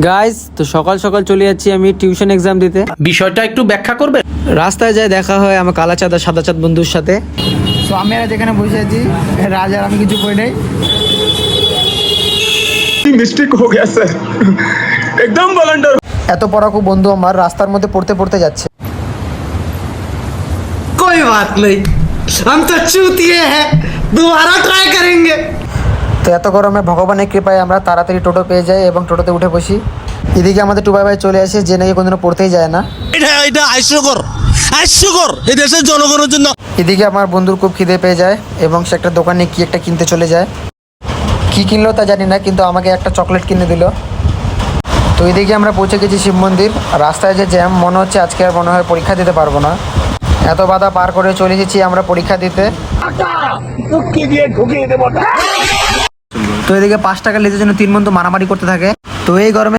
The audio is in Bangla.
গাইস, তো সকাল সকাল চলে যাচ্ছি আমি টিউশন এক্সাম দিতে। বিষয়টা একটু ব্যাখ্যা করবে। রাস্তায় যায় দেখা হয় আমার কালা চাঁদ আর সাদা চাঁদ বন্ধুর সাথে। তো আমি আর যেখানে বসে আছি রাজার আমি কিছু কই নাই। मिस्टेक हो गया सर एकदम वॉलंटियर। এত পড়াকু বন্ধু আমার রাস্তার মধ্যে পড়তে পড়তে যাচ্ছে। कोई बात नहीं, हम तो चूतिए हैं, दोबारा ट्राई करेंगे। তো এত গরমে ভগবানের কৃপায় আমরা তাড়াতাড়ি টোটো পেয়ে যাই এবং টোটোতে উঠে বসি। এদিকে আমাদের টুবাই ভাই চলে আসে, যে নাকি কোনোদিনও পড়তেই যায় না। এটা হাস্যকর এই দেশের জনগণের জন্য। এদিকে আমার বন্ধুর খুব খিদে পেয়ে যায় এবং সে একটা দোকানে কি একটা কিনতে চলে যায়। কি কিনলো তা জানি না, কিন্তু আমাকে একটা চকলেট কিনে দিল। তো এদিকে আমরা পৌঁছে গেছি শিব মন্দির। রাস্তায় যে জ্যাম, মনে হচ্ছে আজকে আর মনে হয় পরীক্ষা দিতে পারবো না। এত বাধা পার করে চলে এসেছি আমরা পরীক্ষা দিতে। তো এদিকে 5 টাকা লিচুর জন্য 3 বন্ধু মারামারি করতে থাকে। তো এই গরমে